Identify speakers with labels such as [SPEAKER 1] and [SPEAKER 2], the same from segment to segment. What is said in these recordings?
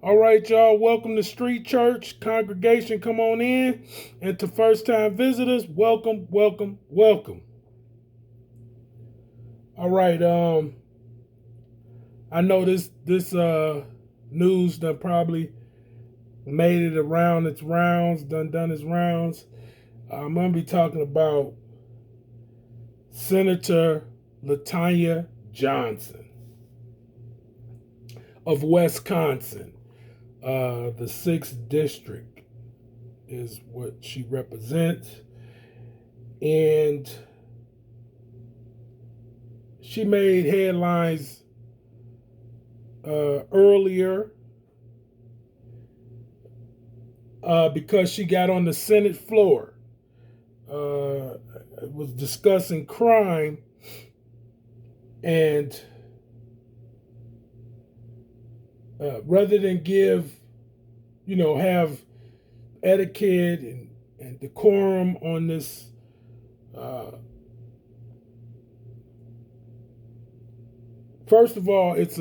[SPEAKER 1] All right, y'all. Welcome to Street Church. Congregation, come on in. And to first time visitors, welcome, welcome, welcome. All right. I know this news done probably made it around its rounds, done its rounds. I'm gonna be talking about Senator LaTonya Johnson of Wisconsin. The 6th district is what she represents. And she made headlines earlier because she got on the Senate floor. Was discussing crime, and rather than have etiquette and decorum on this first of all, it's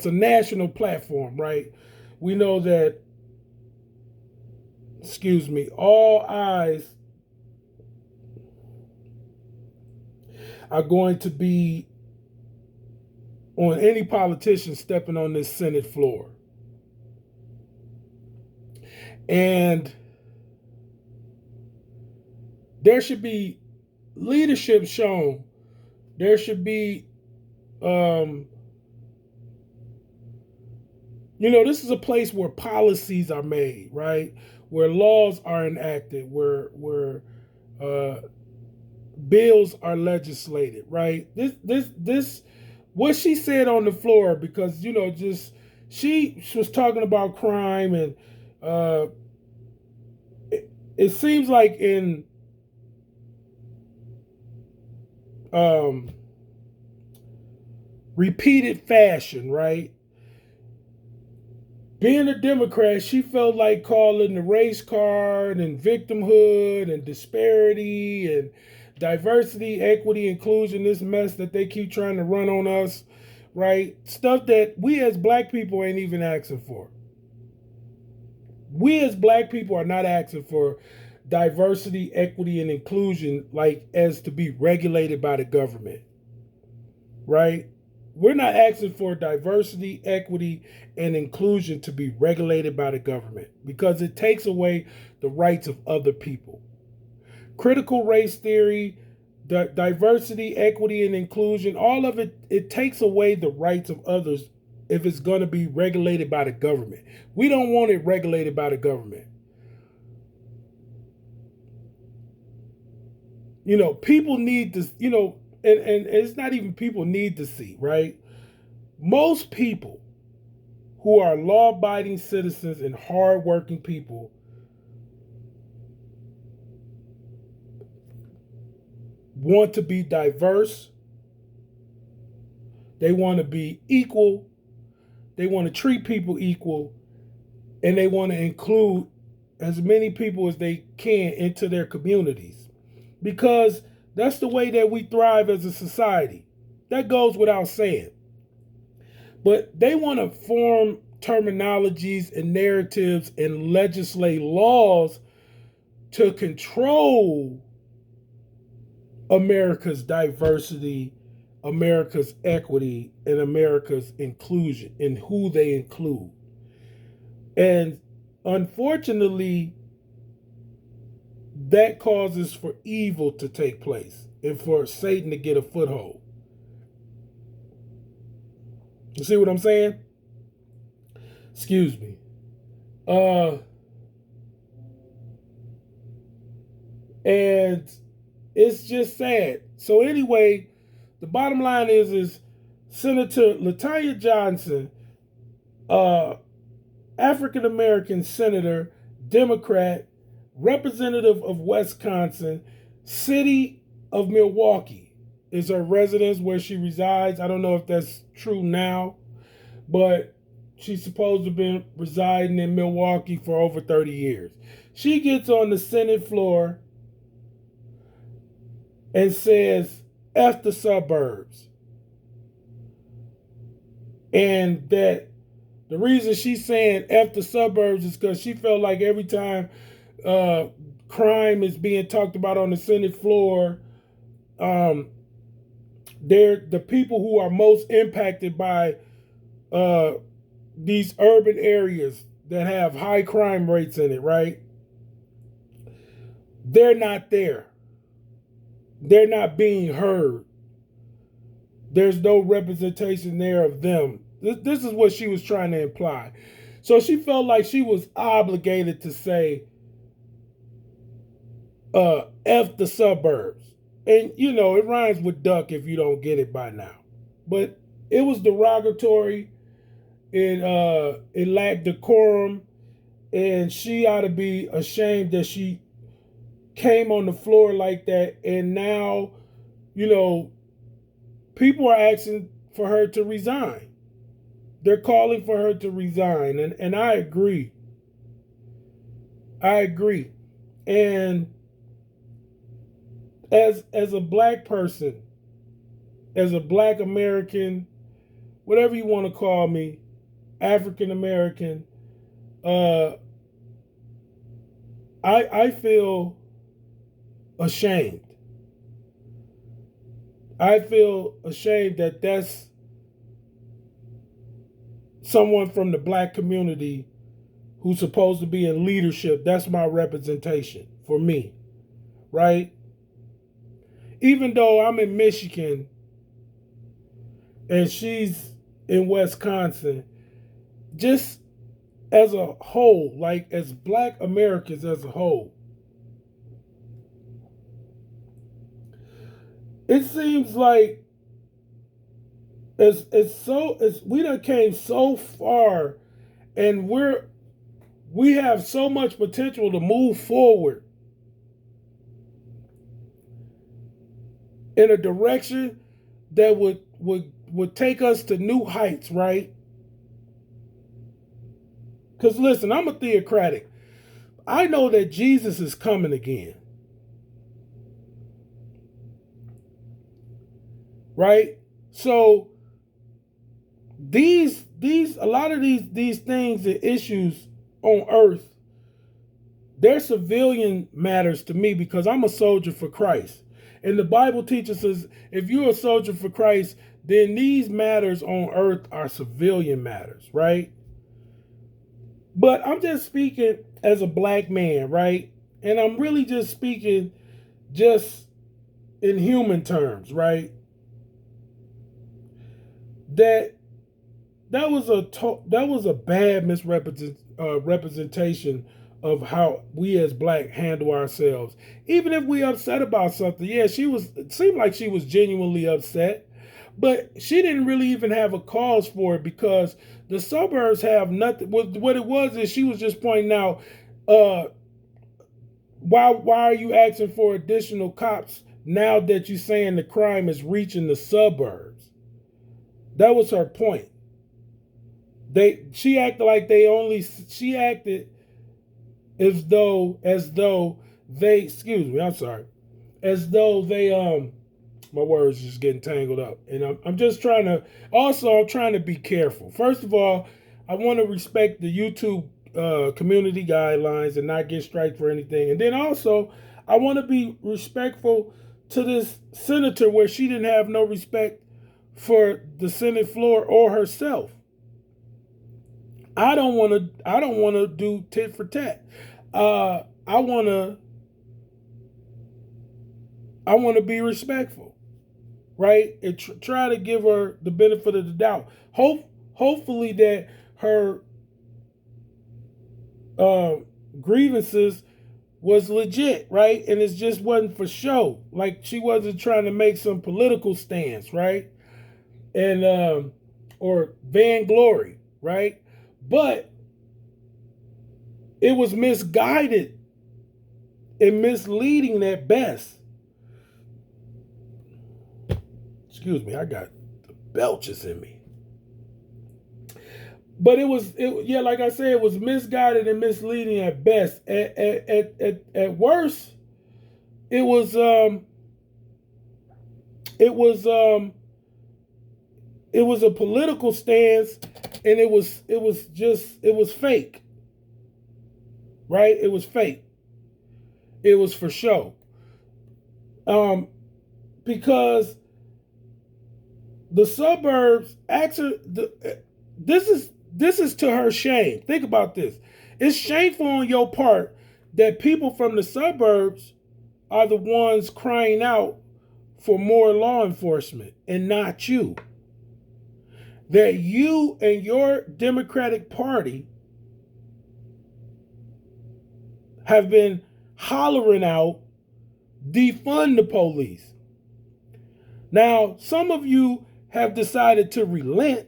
[SPEAKER 1] a national platform, right? We know that, all eyes are going to be on any politician stepping on this Senate floor. And there should be leadership shown. There should be, this is a place where policies are made, right? Where laws are enacted, where bills are legislated, right? This what she said on the floor, because she was talking about crime, and it seems like in repeated fashion, right? Being a Democrat, she felt like calling the race card and victimhood and disparity and diversity, equity, inclusion, this mess that they keep trying to run on us, right? Stuff that we as black people ain't even asking for. We as black people are not asking for diversity, equity, and inclusion like as to be regulated by the government, right? We're not asking for diversity, equity, and inclusion to be regulated by the government because it takes away the rights of other people. Critical race theory, diversity, equity, and inclusion, all of it takes away the rights of others if it's going to be regulated by the government. We don't want it regulated by the government. People need to, and it's not even people need to see, right? Most people who are law abiding citizens and hard working people want to be diverse. They want to be equal. They want to treat people equal. And they want to include as many people as they can into their communities. Because that's the way that we thrive as a society. That goes without saying. But they want to form terminologies and narratives and legislate laws to control America's diversity, America's equity, and America's inclusion, and who they include. And unfortunately, that causes for evil to take place and for Satan to get a foothold. You see what I'm saying? Excuse me. And it's just sad. So anyway, the bottom line is Senator LaTonya Johnson, African American senator, Democrat, representative of Wisconsin, city of Milwaukee is her residence where she resides. I don't know if that's true now, but she's supposed to have been residing in Milwaukee for over 30 years. She gets on the Senate floor and says, F the suburbs. And that The reason she's saying F the suburbs is because she felt like every time crime is being talked about on the Senate floor, they're the people who are most impacted by uh, these urban areas that have high crime rates in it, right? They're not there. They're not being heard. There's no representation there of them. This is what she was trying to imply. So she felt like she was obligated to say, F the suburbs. And, you know, it rhymes with duck if you don't get it by now. But it was derogatory. It lacked decorum. And she ought to be ashamed that she came on the floor like that. And now, you know, people are asking for her to resign. They're calling for her to resign. And I agree. I agree. And as a black person, as a black American, whatever you want to call me, African American, I feel ashamed. I feel ashamed that that's someone from the black community who's supposed to be in leadership. That's my representation for me, right? Even though I'm in Michigan and she's in Wisconsin, just as a whole, like as black Americans as a whole, it seems like we done came so far, and we have so much potential to move forward in a direction that would take us to new heights, right? Because listen, I'm a theocratic. I know that Jesus is coming again. Right? So a lot of these things and issues on earth, they're civilian matters to me because I'm a soldier for Christ. And the Bible teaches us if you're a soldier for Christ, then these matters on earth are civilian matters, right? But I'm just speaking as a black man, right? And I'm really just speaking just in human terms, right? That was a bad representation of how we as black handle ourselves. Even if we upset about something, yeah, it seemed like she was genuinely upset, but she didn't really even have a cause for it because the suburbs have nothing. What it was is she was just pointing out, why are you asking for additional cops now that you're saying the crime is reaching the suburbs? That was her point. She acted as though they, excuse me, I'm sorry, as though they my words just getting tangled up, and I'm just trying to, also I'm trying to be careful. First of all, I want to respect the YouTube community guidelines and not get striked for anything, and then also I want to be respectful to this senator where she didn't have no respect for the Senate floor or herself. I don't want to do tit for tat. I want to be respectful, right? And try to give her the benefit of the doubt. Hopefully that her grievances was legit, right? And it just wasn't for show. Like she wasn't trying to make some political stance, right? And or vainglory, right? But it was misguided and misleading at best. Excuse me, I got the belches in me. But yeah, like I said, it was misguided and misleading at best. At worst, it was it was a political stance, and it was fake, right? It was fake. It was for show. Because the suburbs actually, this is to her shame. Think about this. It's shameful on your part that people from the suburbs are the ones crying out for more law enforcement and not you. That you and your Democratic Party have been hollering out, defund the police. Now, some of you have decided to relent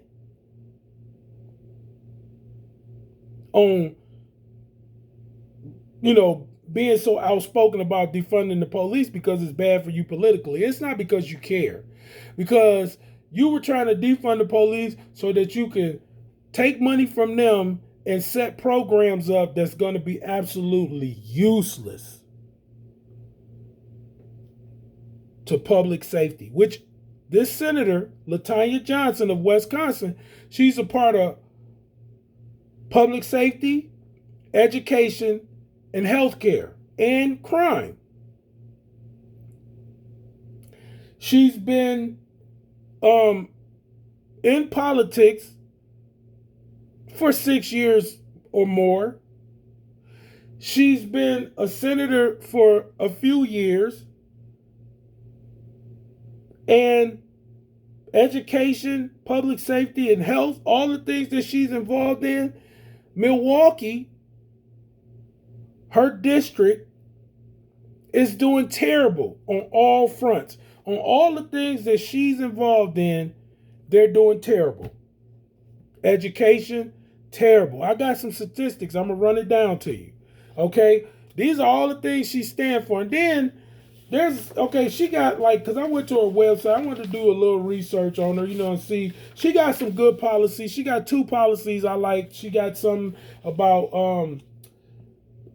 [SPEAKER 1] on, being so outspoken about defunding the police because it's bad for you politically. It's not because you care. Because you were trying to defund the police so that you can take money from them and set programs up that's going to be absolutely useless to public safety, which this Senator, LaTonya Johnson of Wisconsin, she's a part of public safety, education, and healthcare, and crime. She's been in politics for 6 years or more. She's been a senator for a few years. And education, public safety, and health, all the things that she's involved in, Milwaukee, her district, is doing terrible on all fronts. On all the things that she's involved in, they're doing terrible. Education, terrible. I got some statistics. I'm going to run it down to you. Okay? These are all the things she stands for. And then she got because I went to her website. I wanted to do a little research on her, and see. She got some good policies. She got 2 policies I like. She got some about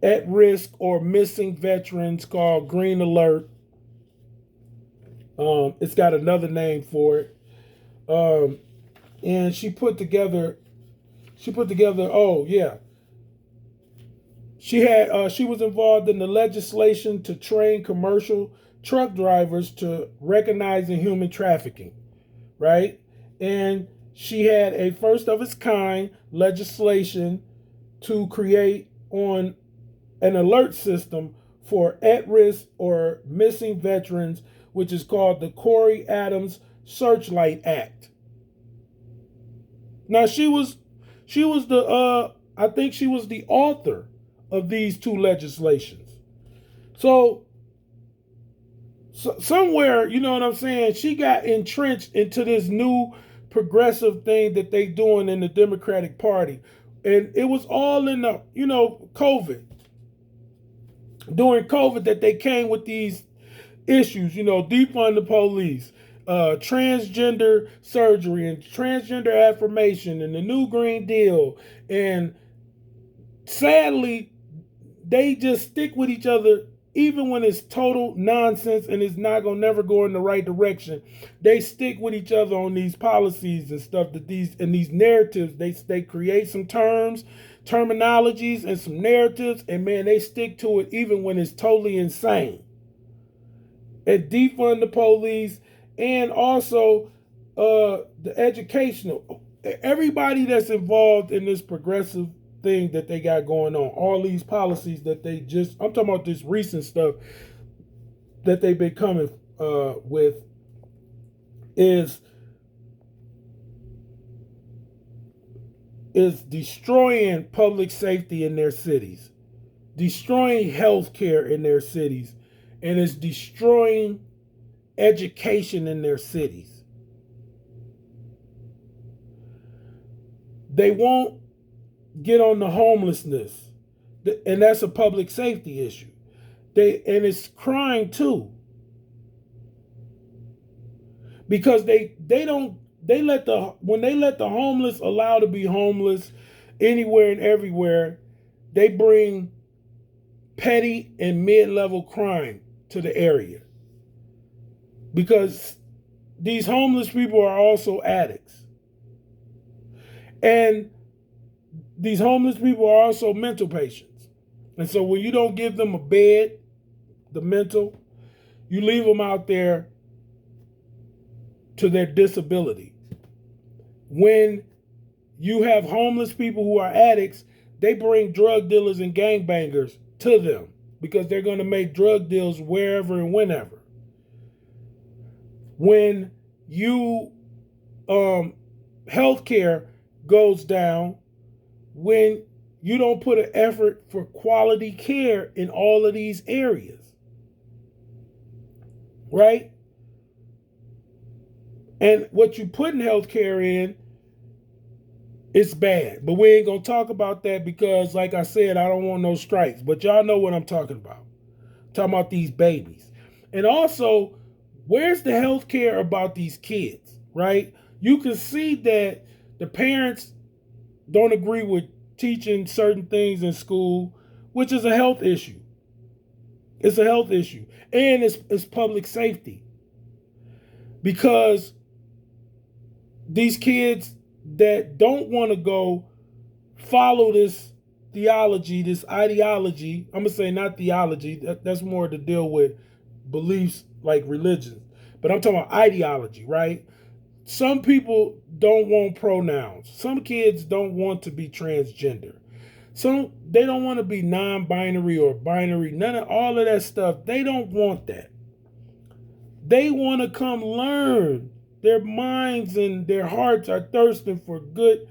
[SPEAKER 1] at-risk or missing veterans called Green Alert. It's got another name for it. And she put together, she was involved in the legislation to train commercial truck drivers to recognizing human trafficking, right? And she had a first of its kind legislation to create on an alert system for at-risk or missing veterans, which is called the Corey Adams Searchlight Act. Now she was the I think she was the author of these 2 legislations. So somewhere, you know what I'm saying, she got entrenched into this new progressive thing that they doing in the Democratic Party. And it was all in the, COVID. During COVID that they came with these issues, defund the police, transgender surgery and transgender affirmation and the new Green Deal. And sadly, they just stick with each other even when it's total nonsense and it's not going to never go in the right direction. They stick with each other on these policies and stuff these narratives. They create some terminologies and some narratives, and man, they stick to it even when it's totally insane. And defund the police, and also the educational. Everybody that's involved in this progressive thing that they got going on, all these policies that I'm talking about this recent stuff that they've been coming with, is destroying public safety in their cities, destroying healthcare in their cities, and is destroying education in their cities. They won't get on the homelessness, and that's a public safety issue. And it's crime too, because when they let the homeless allow to be homeless anywhere and everywhere, they bring petty and mid-level crime to the area. Because these homeless people are also addicts. And these homeless people are also mental patients. And so when you don't give them a bed, the mental, you leave them out there to their disability. When you have homeless people who are addicts, they bring drug dealers and gangbangers to them because they're going to make drug deals wherever and whenever. When you healthcare goes down, when you don't put an effort for quality care in all of these areas, right? And what you put in healthcare in, it's bad. But we ain't going to talk about that because, like I said, I don't want no strikes. But y'all know what I'm talking about. I'm talking about these babies. And also, where's the health care about these kids, right? You can see that the parents don't agree with teaching certain things in school, which is a health issue. It's a health issue. And it's public safety. Because these kids that don't want to go follow this theology, this ideology, I'm going to say not theology, that's more to deal with beliefs like religion, but I'm talking about ideology, right? Some people don't want pronouns. Some kids don't want to be transgender. Some, they don't want to be non-binary or binary, none of all of that stuff. They don't want that. They want to come learn. Their minds and their hearts are thirsting for good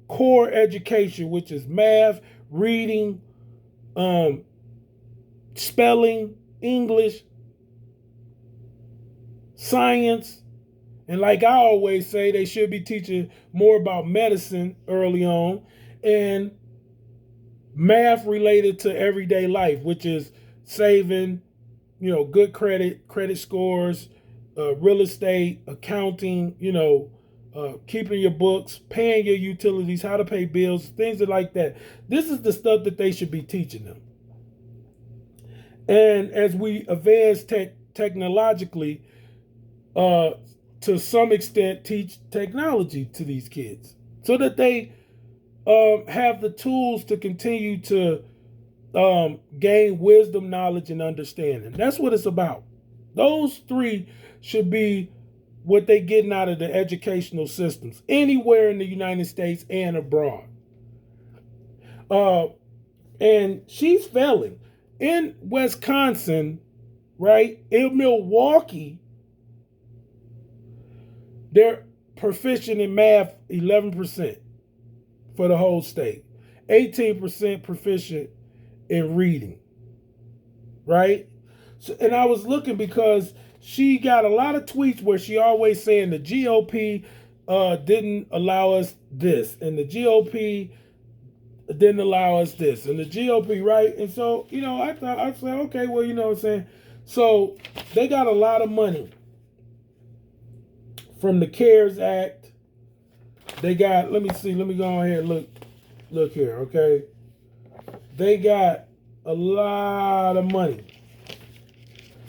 [SPEAKER 1] core education, which is math, reading, spelling, English, science. And like I always say, they should be teaching more about medicine early on and math related to everyday life, which is saving, good credit scores, real estate, accounting, keeping your books, paying your utilities, how to pay bills, things like that. This is the stuff that they should be teaching them. And as we advance technologically, to some extent, teach technology to these kids so that they have the tools to continue to gain wisdom, knowledge, and understanding. That's what it's about. Those three should be what they're getting out of the educational systems anywhere in the United States and abroad. And she's failing. In Wisconsin, right, in Milwaukee, they're proficient in math 11% for the whole state. 18% proficient in reading, right? So, and I was looking because she got a lot of tweets where she always saying the GOP didn't allow us this, and the GOP didn't allow us this, and the GOP, right? And so, I said, okay, well, what I'm saying? So they got a lot of money from the CARES Act. They got, let me go ahead and look here, okay? They got a lot of money,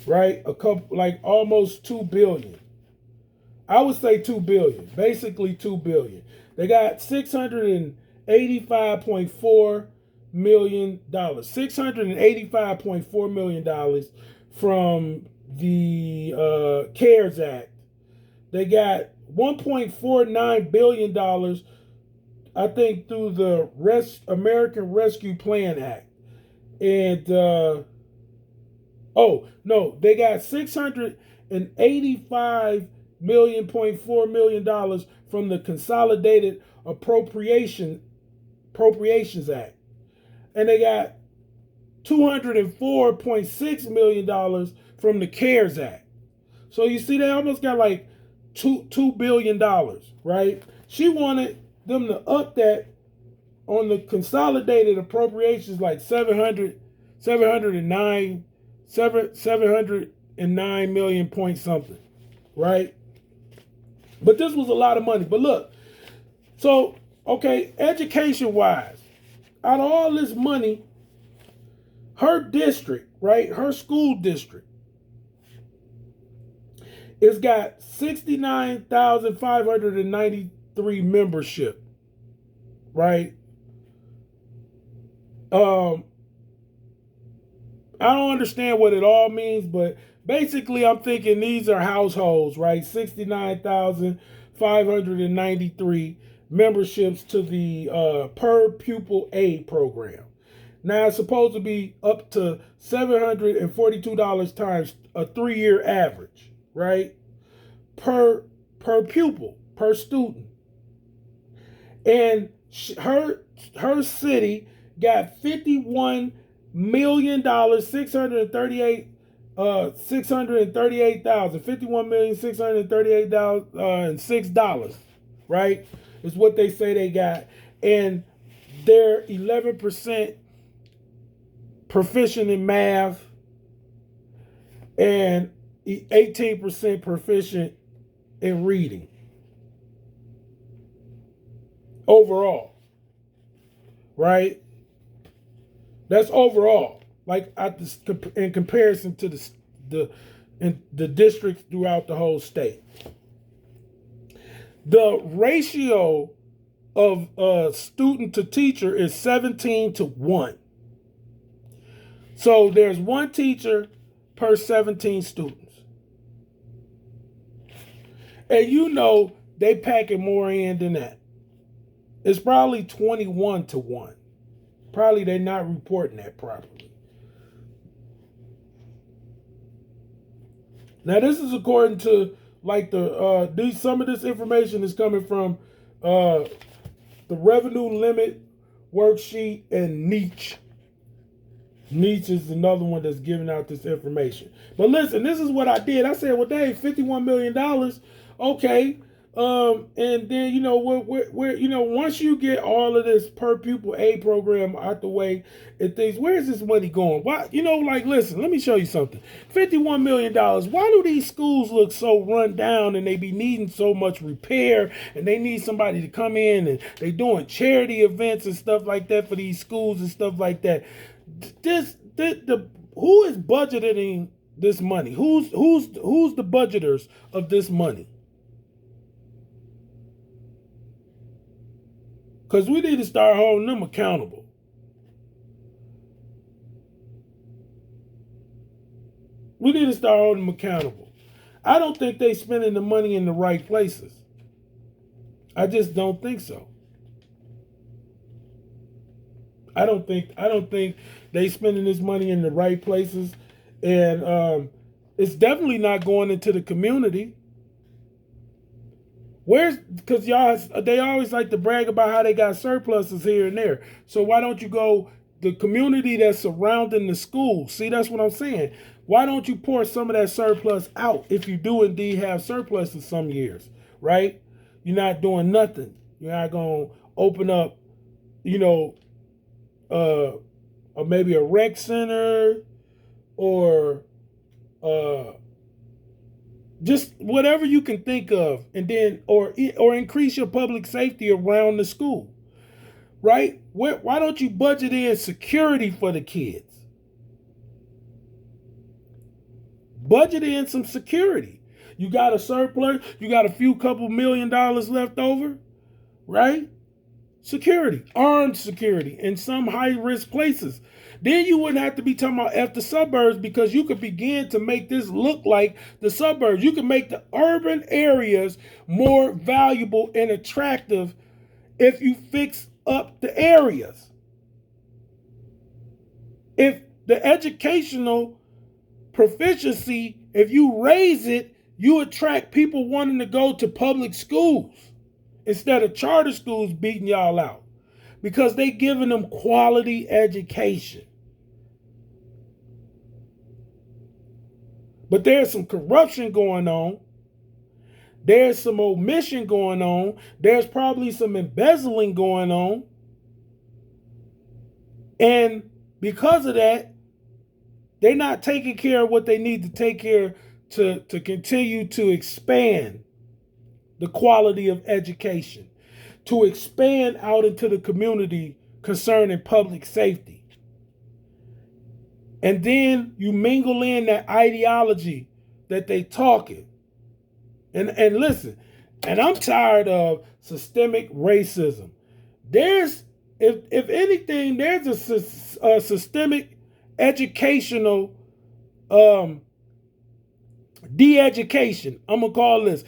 [SPEAKER 1] right? Like almost $2 billion. I would say $2 billion, basically $2 billion. They got $685.4 million, $685.4 million from the CARES Act. They got $1.49 billion, I think, through the American Rescue Plan Act. And, they got $685.4 million from the Consolidated Appropriations Act. And they got $204.6 million from the CARES Act. So you see, they almost got like $2 billion, right? She wanted them to up that on the consolidated appropriations like 709 million point something, right? But this was a lot of money. But look, so, okay, education-wise, out of all this money, her district, right, her school district, It's got 69,593 membership, right? I don't understand what it all means, but basically I'm thinking these are households, right? 69,593 memberships to the per pupil aid program. Now it's supposed to be up to $742 times a 3-year average, right? Per pupil, per student. And her city got $51,638,000, 638,000, right? Is what they say they got. And they're 11% proficient in math and 18% proficient in reading overall, right? That's overall, like in comparison to the districts throughout the whole state. The ratio of student to teacher is 17-1. So there's one teacher per 17 students. And you know they packing more in than that. It's probably 21-1. Probably they're not reporting that properly. Now this is according to like some of this information is coming from the revenue limit worksheet and Niche. Niche is another one that's giving out this information. But listen, this is what I did. I said, well, dang, $51 million. Okay. And then, you know, where you know, once you get all of this per pupil aid program out the way and things, where's this money going? Why, you know, like, listen, let me show you something. $51 million. Why do these schools look so run down and they be needing so much repair and they need somebody to come in and they doing charity events and stuff like that for these schools and stuff like that? Who is budgeting this money? Who's the budgeters of this money? Because we need to start holding them accountable. We need to start holding them accountable. I don't think they spending the money in the right places. I just don't think so. I don't think they spending this money in the right places, and it's definitely not going into the community. Because they always like to brag about how they got surpluses here and there. So why don't you go the community that's surrounding the school? See, that's what I'm saying. Why don't you pour some of that surplus out if you do indeed have surplus in some years, right? You're not doing nothing. You're not going to open up, you know, or maybe a rec center or just whatever you can think of, and then or increase your public safety around the school, right? Why don't you budget in security for the kids? Budget in some security. You got a surplus, you got a couple $1 million left over, right? Security, armed security in some high-risk places. Then you wouldn't have to be talking about F the suburbs, because you could begin to make this look like the suburbs. You can make the urban areas more valuable and attractive if you fix up the areas. If the educational proficiency, if you raise it, you attract people wanting to go to public schools instead of charter schools beating y'all out, because they giving them quality education. But there's some corruption going on. There's some omission going on. There's probably some embezzling going on. And because of that, they're not taking care of what they need to take care to continue to expand the quality of education, to expand out into the community concerning public safety. And then you mingle in that ideology that they talking. And listen, and I'm tired of systemic racism. There's, if anything, there's a systemic educational de-education. I'm gonna call this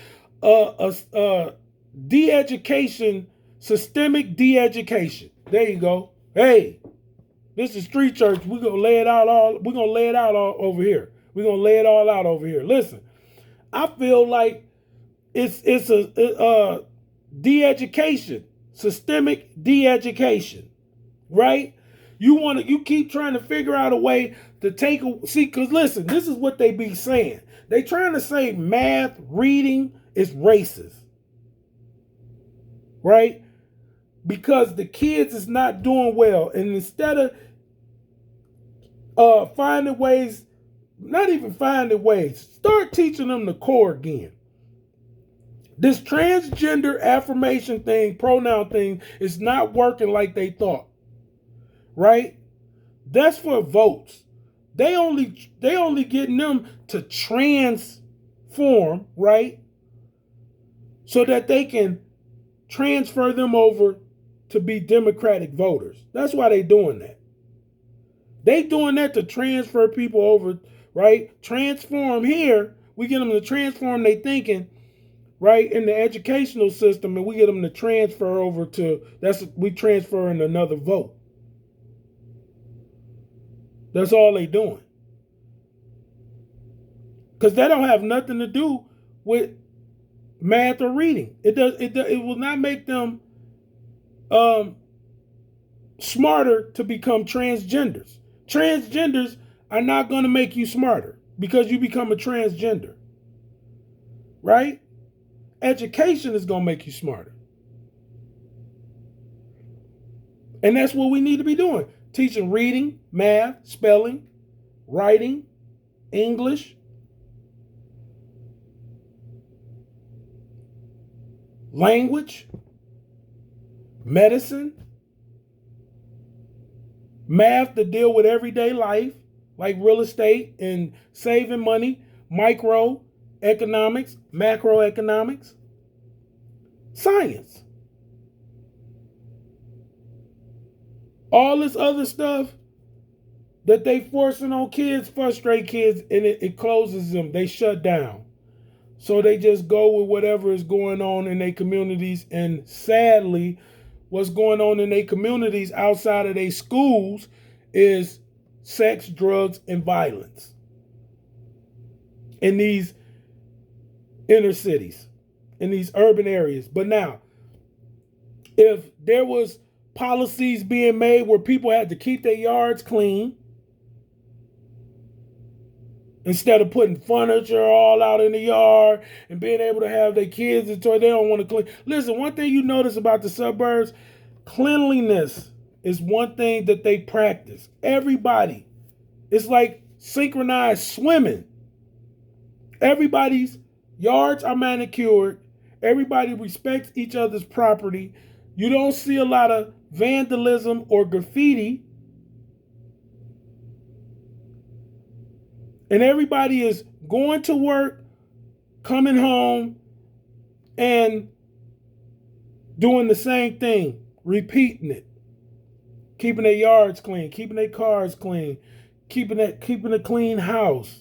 [SPEAKER 1] de-education, systemic de-education. There you go. Hey, this is Street Church. We're gonna lay it out all over here. We're gonna lay it all out over here. Listen, I feel like it's a de-education, systemic de-education, right? You keep trying to figure out a way to because listen, this is what they be saying. They trying to say math, reading is racist, right? Because the kids is not doing well, and instead of finding ways, not even finding ways, start teaching them the core again. This transgender affirmation thing, pronoun thing, is not working like they thought, right? That's for votes. They only getting them to transform, right? So that they can transfer them over to be Democratic voters. That's why they doing that. They doing that to transfer people over, right? Transform here. We get them to transform their thinking, right, in the educational system, and we get them to transfer over we transfer in another vote. That's all they doing. Because that don't have nothing to do with math or reading. It will not make them smarter to become transgenders. Transgenders are not going to make you smarter because you become a transgender, right? Education is going to make you smarter. And that's what we need to be doing. Teaching reading, math, spelling, writing, English, language, medicine, math to deal with everyday life, like real estate and saving money, microeconomics, macroeconomics, science. All this other stuff that they forcing on kids frustrate kids, and it closes them. They shut down. So they just go with whatever is going on in their communities. And sadly, what's going on in their communities outside of their schools is sex, drugs, and violence in these inner cities, in these urban areas. But now, if there was policies being made where people had to keep their yards clean, instead of putting furniture all out in the yard and being able to have their kids and toy, they don't want to clean. Listen, one thing you notice about the suburbs, cleanliness is one thing that they practice. Everybody. It's like synchronized swimming. Everybody's yards are manicured. Everybody respects each other's property. You don't see a lot of vandalism or graffiti. And everybody is going to work, coming home, and doing the same thing, repeating it. Keeping their yards clean, keeping their cars clean, keeping a clean house.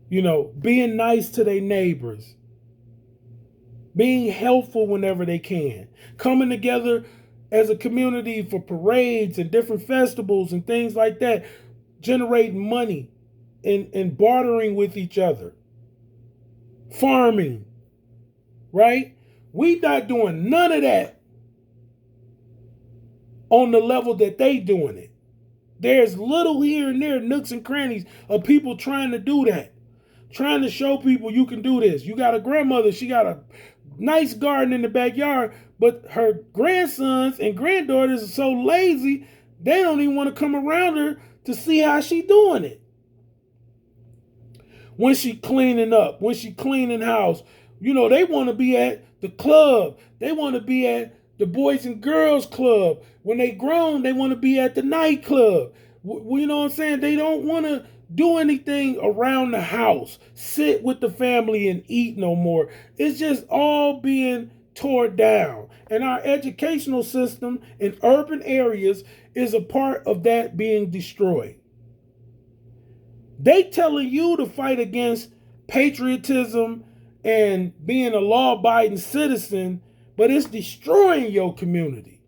[SPEAKER 1] You know, being nice to their neighbors. Being helpful whenever they can. Coming together as a community for parades and different festivals and things like that. Generating money and bartering with each other. Farming. Right? We not doing none of that on the level that they doing it. There's little here and there, nooks and crannies of people trying to do that. Trying to show people you can do this. You got a grandmother, she got a nice garden in the backyard, but her grandsons and granddaughters are so lazy, they don't even want to come around her to see how she doing it. When she cleaning up, when she cleaning house, you know, they want to be at the club. They want to be at the Boys and Girls Club. When they grown, they want to be at the nightclub. You know what I'm saying? They don't want to do anything around the house, sit with the family and eat no more. It's just all being torn down. And our educational system in urban areas is a part of that being destroyed. They telling you to fight against patriotism and being a law-abiding citizen, but it's destroying your community.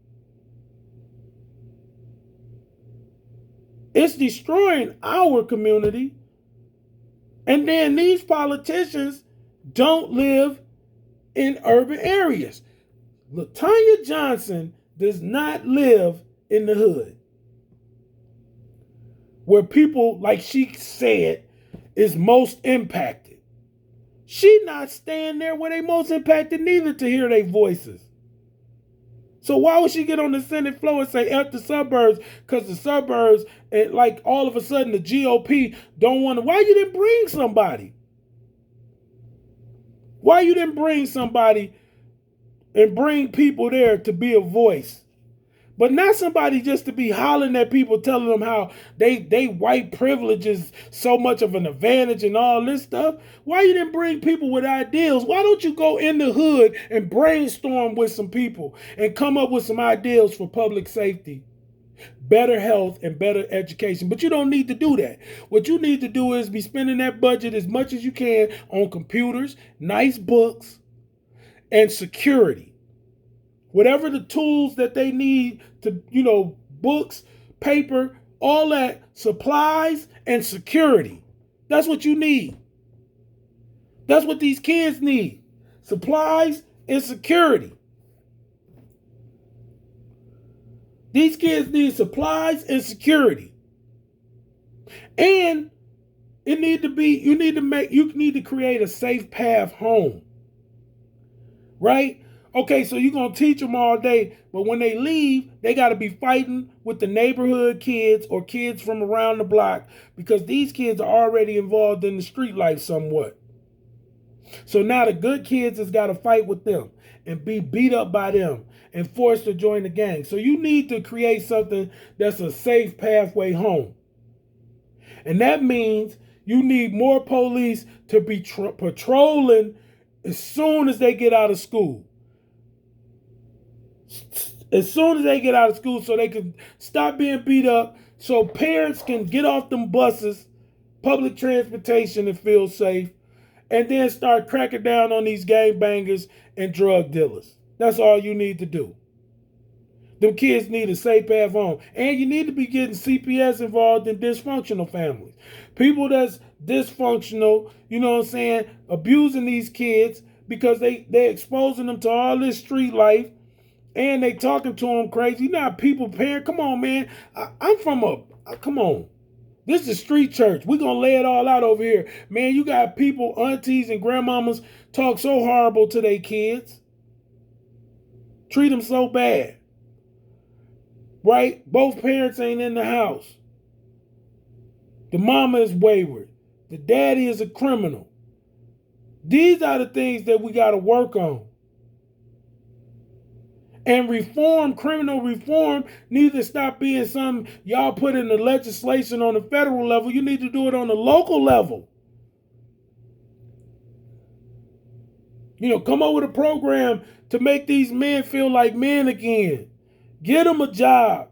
[SPEAKER 1] It's destroying our community. And then these politicians don't live in urban areas. LaTonya Johnson does not live in the hood, where people, like she said, is most impacted. She not staying there where they most impacted neither to hear their voices. So why would she get on the Senate floor and say F the suburbs? Because the suburbs, like all of a sudden the GOP don't want to. Why you didn't bring somebody? Why you didn't bring somebody and bring people there to be a voice? But not somebody just to be hollering at people, telling them how they white privilege is so much of an advantage and all this stuff. Why you didn't bring people with ideals? Why don't you go in the hood and brainstorm with some people and come up with some ideals for public safety, better health, and better education? But you don't need to do that. What you need to do is be spending that budget as much as you can on computers, nice books, and security. Whatever the tools that they need to, books, paper, all that, supplies and security. That's what you need. That's what these kids need. Supplies and security. These kids need supplies and security. And you need to create a safe path home. Right? Okay, so you're going to teach them all day, but when they leave, they got to be fighting with the neighborhood kids or kids from around the block, because these kids are already involved in the street life somewhat. So now the good kids has got to fight with them and be beat up by them and forced to join the gang. So you need to create something that's a safe pathway home. And that means you need more police to be patrolling as soon as they get out of school. As soon as they get out of school, so they can stop being beat up, so parents can get off them buses, public transportation, and feel safe, and then start cracking down on these gangbangers and drug dealers. That's all you need to do. Them kids need a safe path home. And you need to be getting CPS involved in dysfunctional families. People that's dysfunctional, abusing these kids because they exposing them to all this street life. And they talking to them crazy. You know how people parent. Come on, man. Come on. This is street church. We're going to lay it all out over here. Man, you got people, aunties and grandmamas talk so horrible to their kids. Treat them so bad. Right? Both parents ain't in the house. The mama is wayward. The daddy is a criminal. These are the things that we got to work on. And criminal reform, needs to stop being something y'all put in the legislation on the federal level. You need to do it on the local level. Come up with a program to make these men feel like men again. Get them a job.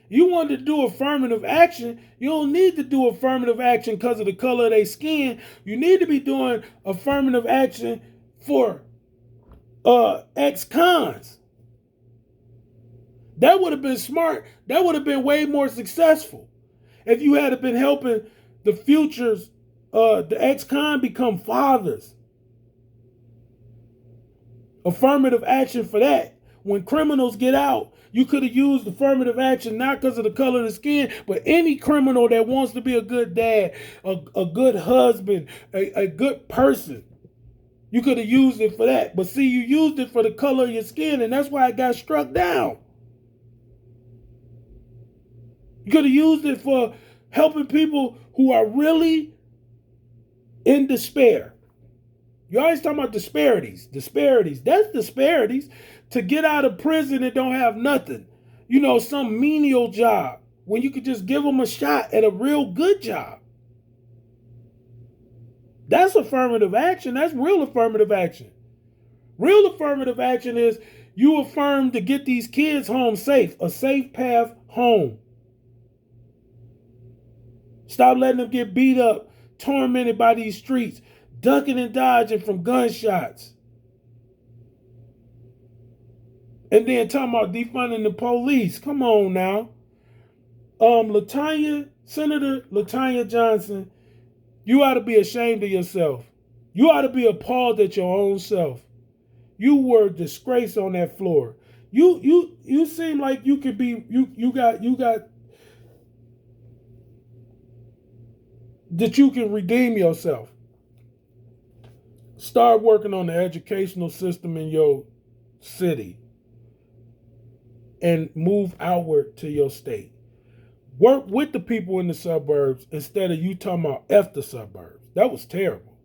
[SPEAKER 1] You want to do affirmative action, you don't need to do affirmative action because of the color of their skin. You need to be doing affirmative action for ex-cons. That would have been smart. That would have been way more successful if you had been helping the futures, the ex-con become fathers. Affirmative action for that. When criminals get out, you could have used affirmative action not because of the color of the skin, but any criminal that wants to be a good dad, a good husband, a good person. You could have used it for that. But see, you used it for the color of your skin, and that's why it got struck down. You could have used it for helping people who are really in despair. You always talking about disparities. That's disparities. To get out of prison and don't have nothing. Some menial job when you could just give them a shot at a real good job. That's affirmative action. That's real affirmative action. Real affirmative action is you affirm to get these kids home safe, a safe path home. Stop letting them get beat up, tormented by these streets, ducking and dodging from gunshots. And then talking about defunding the police. Come on now. LaTonya, Senator LaTonya Johnson, you ought to be ashamed of yourself. You ought to be appalled at your own self. You were a disgrace on that floor. You seem like you could be you got that you can redeem yourself. Start working on the educational system in your city and move outward to your state. Work with the people in the suburbs instead of you talking about F the suburbs. That was terrible.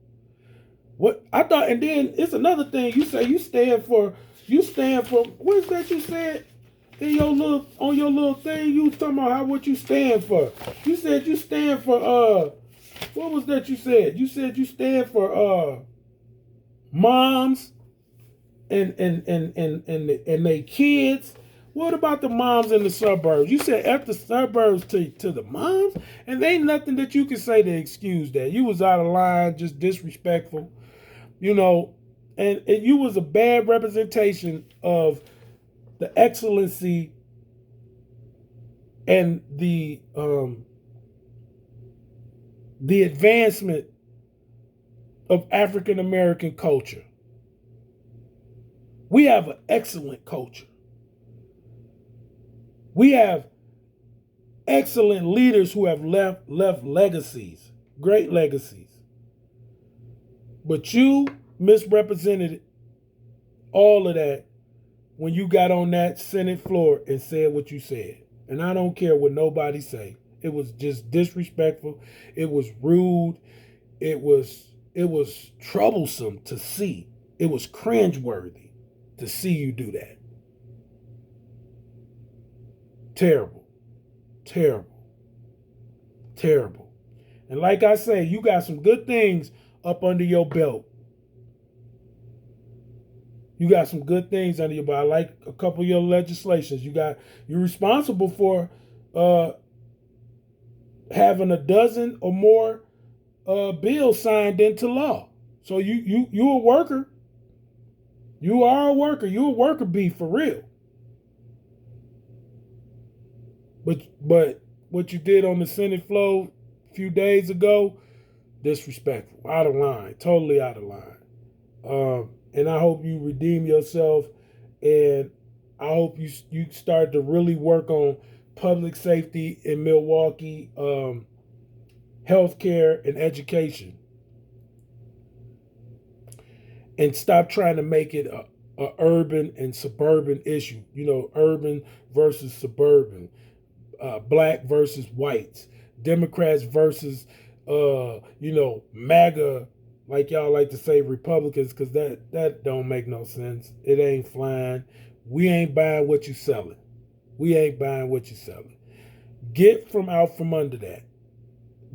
[SPEAKER 1] What I thought, and then it's another thing. You say you stand for what is that you said in your little thing? You was talking about what you stand for. You said you stand for what was that you said? You said you stand for moms and their kids. What about the moms in the suburbs? You said F the suburbs to the moms, and there ain't nothing that you can say to excuse that. You was out of line, just disrespectful, and you was a bad representation of the excellency and the advancement of African American culture. We have an excellent culture. We have excellent leaders who have left legacies, great legacies. But you misrepresented all of that when you got on that Senate floor and said what you said. And I don't care what nobody say. It was just disrespectful. It was rude. It was troublesome to see. It was cringeworthy to see you do that. Terrible. Terrible. Terrible. And like I say, you got some good things up under your belt. You got some good things under your belt. I like a couple of your legislations. You're responsible for having a dozen or more bills signed into law. So you a worker. You are a worker. You a worker bee for real. But what you did on the Senate floor a few days ago, disrespectful, out of line, totally out of line. And I hope you redeem yourself, and I hope you start to really work on public safety in Milwaukee, healthcare and education, and stop trying to make it a urban and suburban issue. Urban versus suburban. Black versus whites, Democrats versus, MAGA, like y'all like to say, Republicans, because that don't make no sense. It ain't flying. We ain't buying what you selling. We ain't buying what you selling. Get out from under that.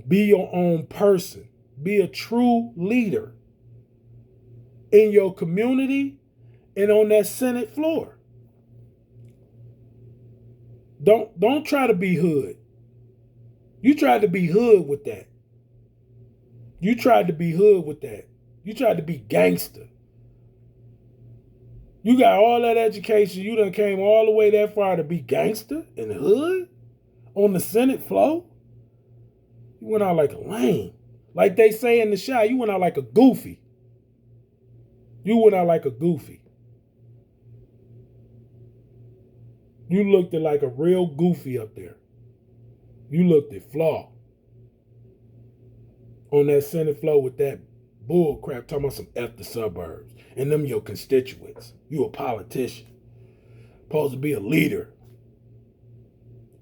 [SPEAKER 1] Be your own person. Be a true leader in your community and on that Senate floor. Don't try to be hood. You tried to be hood with that. You tried to be hood with that. You tried to be gangster. You got all that education. You done came all the way that far to be gangster in the hood on the Senate floor. You went out like a lame. Like they say in the shot, you went out like a goofy. You went out like a goofy. You looked at like a real goofy up there. You looked at flaw on that Senate floor with that bull crap talking about some F the suburbs and them your constituents. You a politician. Supposed to be a leader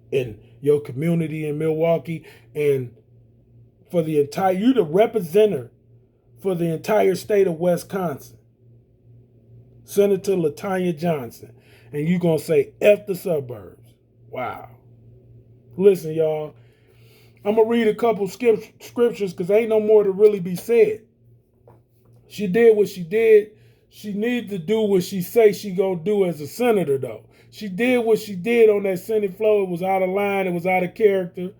[SPEAKER 1] in your community in Milwaukee and you're the representative for the entire state of Wisconsin. Senator LaTonya Johnson. And you going to say F the suburbs. Wow. Listen, y'all. I'm going to read a couple scriptures because ain't no more to really be said. She did what she did. She needs to do what she say she gonna do as a senator, though. She did what she did on that Senate floor. It was out of line. It was out of character.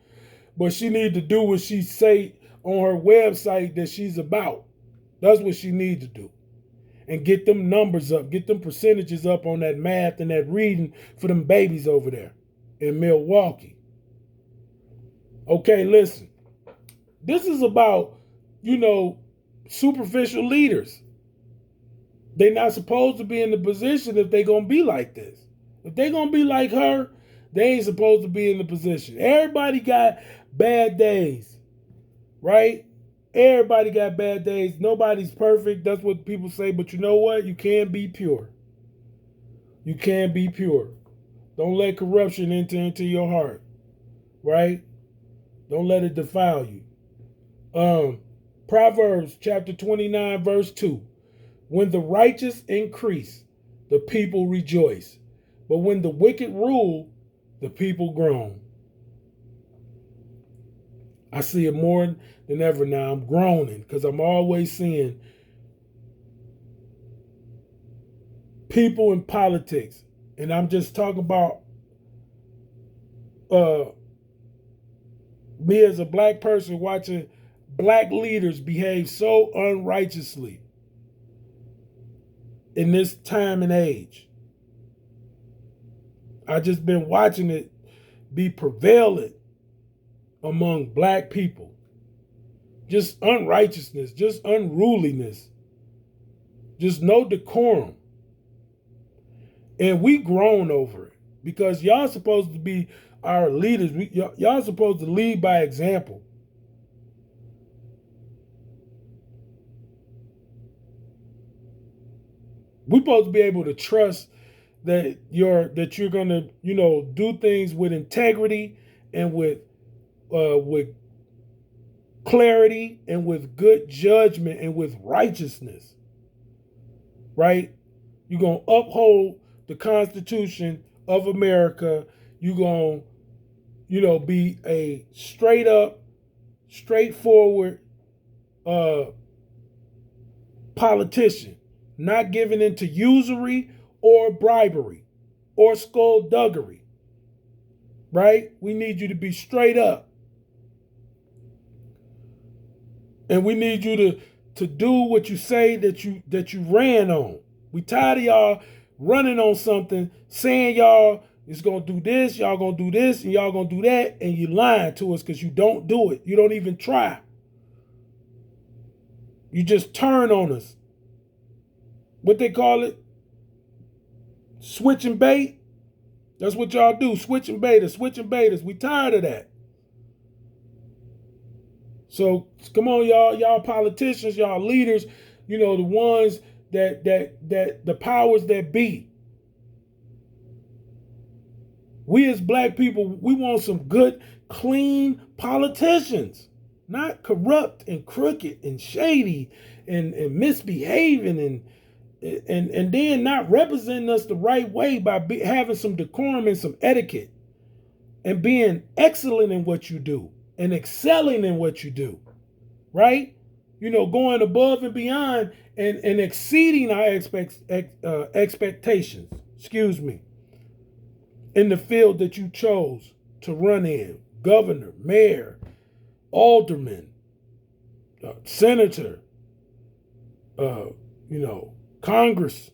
[SPEAKER 1] But she need to do what she say on her website that she's about. That's what she needs to do. And get them numbers up, get them percentages up on that math and that reading for them babies over there in Milwaukee. Okay, listen. This is about, superficial leaders. They're not supposed to be in the position if they're going to be like this. If they're going to be like her, they ain't supposed to be in the position. Everybody got bad days, right? Everybody got bad days. Nobody's perfect. That's what people say. But you know what? You can't be pure. You can't be pure. Don't let corruption enter into your heart, right? Don't let it defile you. Proverbs chapter 29, verse 2. When the righteous increase, the people rejoice. But when the wicked rule, the people groan. I see it more than ever now. I'm groaning because I'm always seeing people in politics. And I'm just talking about me as a black person watching black leaders behave so unrighteously in this time and age. I just been watching it be prevalent among black people. Just unrighteousness, just unruliness, just no decorum. And we groan over it because y'all supposed to be our leaders. Y'all supposed to lead by example. We're supposed to be able to trust that you're gonna, do things with integrity and with clarity and with good judgment and with righteousness. Right? You're gonna uphold the Constitution of America. You're gonna, be a straight up, straightforward politician, not giving into usury or bribery or skullduggery. Right? We need you to be straight up. And we need you to do what you say that you ran on. We tired of y'all running on something, saying y'all is gonna do this, y'all gonna do this, and y'all gonna do that, and you lying to us because you don't do it. You don't even try. You just turn on us. What they call it? Switching bait. That's what y'all do. Switching baiters. We tired of that. So come on, y'all politicians, y'all leaders, the ones that the powers that be. We as black people, we want some good, clean politicians, not corrupt and crooked and shady and misbehaving and then not representing us the right way by having some decorum and some etiquette and being excellent in what you do and excelling in what you do, right? Going above and beyond and exceeding our expectations, in the field that you chose to run in. Governor, mayor, alderman, senator, Congress,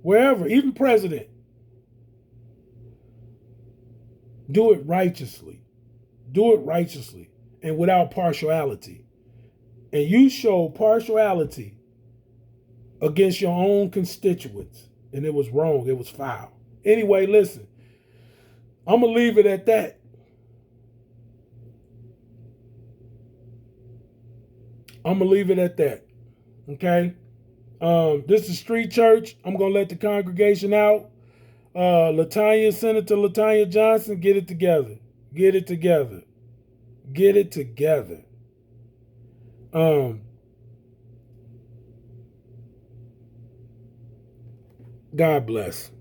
[SPEAKER 1] wherever, even president. Do it righteously. Do it righteously and without partiality. And you show partiality against your own constituents. And it was wrong. It was foul. Anyway, listen. I'm going to leave it at that. Okay? This is Street Church. I'm going to let the congregation out. LaTonya, Senator LaTonya Johnson, get it together. Get it together. Get it together. God bless.